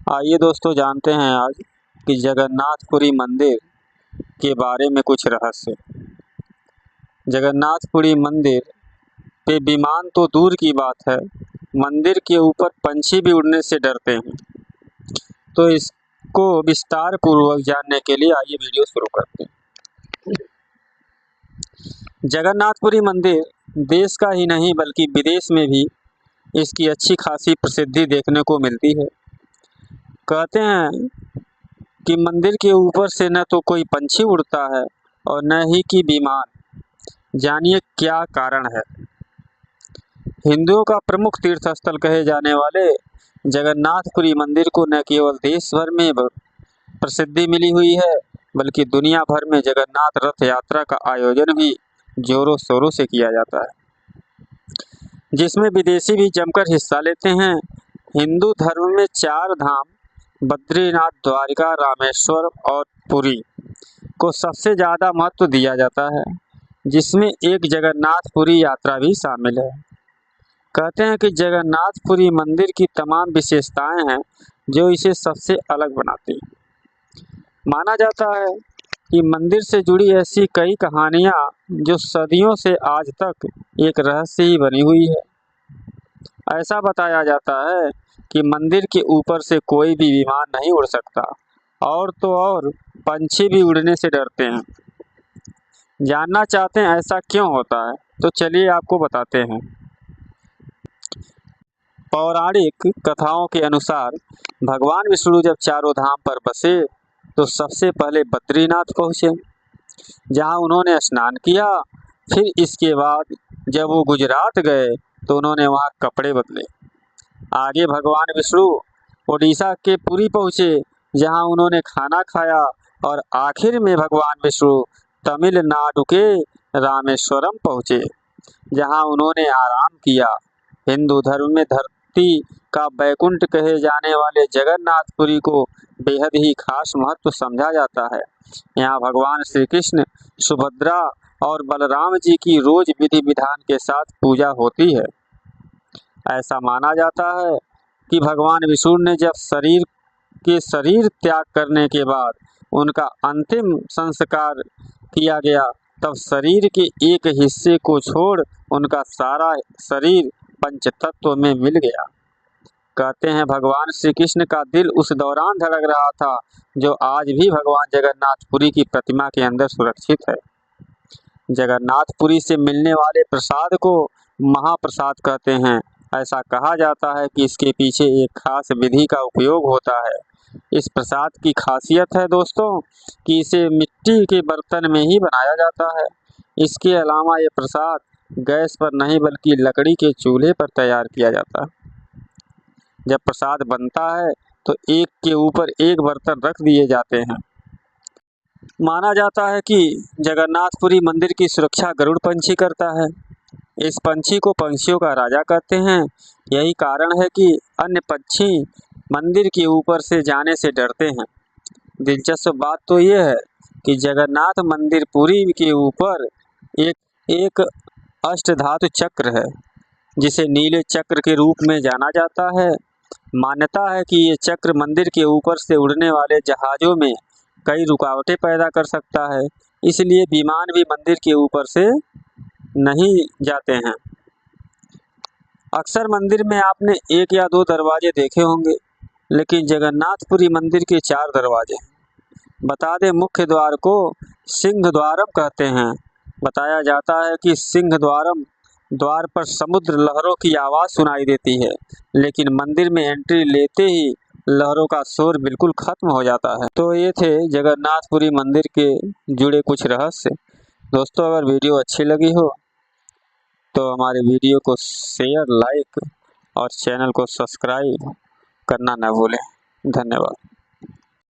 आइए दोस्तों जानते हैं आज कि जगन्नाथपुरी मंदिर के बारे में कुछ रहस्य। जगन्नाथपुरी मंदिर पे विमान तो दूर की बात है, मंदिर के ऊपर पंछी भी उड़ने से डरते हैं। तो इसको विस्तार पूर्वक जानने के लिए आइए वीडियो शुरू करते हैं। जगन्नाथपुरी मंदिर देश का ही नहीं बल्कि विदेश में भी इसकी अच्छी खासी प्रसिद्धि देखने को मिलती है। कहते हैं कि मंदिर के ऊपर से न तो कोई पंछी उड़ता है और न ही कि विमान। जानिए क्या कारण है। हिंदुओं का प्रमुख तीर्थ स्थल कहे जाने वाले जगन्नाथपुरी मंदिर को न केवल देश भर में प्रसिद्धि मिली हुई है बल्कि दुनिया भर में जगन्नाथ रथ यात्रा का आयोजन भी जोरों शोरों से किया जाता है, जिसमें विदेशी भी जमकर हिस्सा लेते हैं। हिंदू धर्म में 4 धाम बद्रीनाथ, द्वारिका, रामेश्वर और पुरी को सबसे ज़्यादा महत्व दिया जाता है, जिसमें एक जगन्नाथपुरी यात्रा भी शामिल है। कहते हैं कि जगन्नाथपुरी मंदिर की तमाम विशेषताएं हैं जो इसे सबसे अलग बनाती हैं। माना जाता है कि मंदिर से जुड़ी ऐसी कई कहानियां जो सदियों से आज तक एक रहस्य ही बनी हुई है। ऐसा बताया जाता है कि मंदिर के ऊपर से कोई भी विमान नहीं उड़ सकता, और तो और पंछी भी उड़ने से डरते हैं। जानना चाहते हैं ऐसा क्यों होता है? तो चलिए आपको बताते हैं। पौराणिक कथाओं के अनुसार भगवान विष्णु जब चारों धाम पर बसे तो सबसे पहले बद्रीनाथ पहुँचे, जहाँ उन्होंने स्नान किया। फिर इसके बाद जब वो गुजरात गए तो उन्होंने वहाँ कपड़े बदले। आगे भगवान विष्णु ओडिशा के पुरी पहुँचे, जहाँ उन्होंने खाना खाया। और आखिर में भगवान विष्णु तमिलनाडु के रामेश्वरम पहुँचे, जहाँ उन्होंने आराम किया। हिंदू धर्म में धरती का बैकुंठ कहे जाने वाले जगन्नाथपुरी को बेहद ही खास महत्व समझा जाता है। यहाँ भगवान श्री कृष्ण, सुभद्रा और बलराम जी की रोज विधि विधान के साथ पूजा होती है। ऐसा माना जाता है कि भगवान विष्णु ने जब शरीर त्याग करने के बाद उनका अंतिम संस्कार किया गया, तब शरीर के एक हिस्से को छोड़ उनका सारा शरीर पंचतत्व में मिल गया। कहते हैं भगवान श्री कृष्ण का दिल उस दौरान धड़क रहा था, जो आज भी भगवान जगन्नाथपुरी की प्रतिमा के अंदर सुरक्षित है। जगन्नाथपुरी से मिलने वाले प्रसाद को महाप्रसाद कहते हैं। ऐसा कहा जाता है कि इसके पीछे एक खास विधि का उपयोग होता है। इस प्रसाद की खासियत है दोस्तों कि इसे मिट्टी के बर्तन में ही बनाया जाता है। इसके अलावा ये प्रसाद गैस पर नहीं बल्कि लकड़ी के चूल्हे पर तैयार किया जाता है। जब प्रसाद बनता है तो एक के ऊपर एक बर्तन रख दिए जाते हैं। माना जाता है कि जगन्नाथपुरी मंदिर की सुरक्षा गरुड़ पंछी करता है। इस पंछी को पंछियों का राजा कहते हैं। यही कारण है कि अन्य पक्षी मंदिर के ऊपर से जाने से डरते हैं। दिलचस्प बात तो यह है कि जगन्नाथ मंदिर पुरी के ऊपर एक अष्टधातु चक्र है, जिसे नीले चक्र के रूप में जाना जाता है। मान्यता है कि ये चक्र मंदिर के ऊपर से उड़ने वाले जहाज़ों में कई रुकावटें पैदा कर सकता है, इसलिए विमान भी मंदिर के ऊपर से नहीं जाते हैं। अक्सर मंदिर में आपने 1 या 2 दरवाजे देखे होंगे, लेकिन जगन्नाथपुरी मंदिर के 4 दरवाजे हैं। बता दें, मुख्य द्वार को सिंह द्वारम कहते हैं। बताया जाता है कि सिंह द्वार पर समुद्र लहरों की आवाज़ सुनाई देती है, लेकिन मंदिर में एंट्री लेते ही लहरों का शोर बिल्कुल खत्म हो जाता है। तो ये थे जगन्नाथपुरी मंदिर के जुड़े कुछ रहस्य। दोस्तों, अगर वीडियो अच्छी लगी हो तो हमारे वीडियो को शेयर, लाइक और चैनल को सब्सक्राइब करना न भूलें। धन्यवाद।